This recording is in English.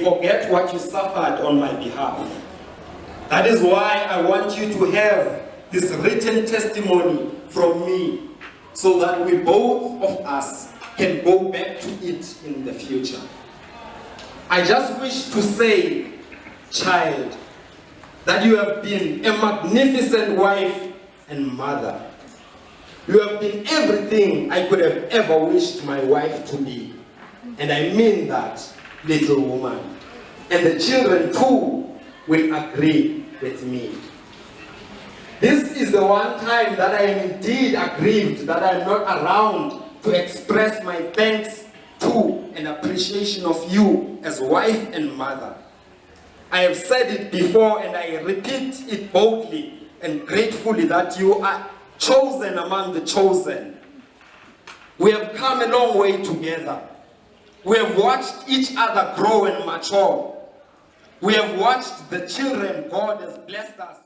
forget what you suffered on my behalf. That is why I want you to have this written testimony from me, so that we both of us can go back to it in the future. I just wish to say, child, that you have been a magnificent wife and mother. You have been everything I could have ever wished my wife to be. And I mean that, little woman. And the children too will agree with me. This is the one time that I am indeed aggrieved that I am not around to express my thanks to and appreciation of you as wife and mother. I have said it before and I repeat it boldly and gratefully that you are chosen among the chosen. We have come a long way together. We have watched each other grow and mature. We have watched the children God has blessed us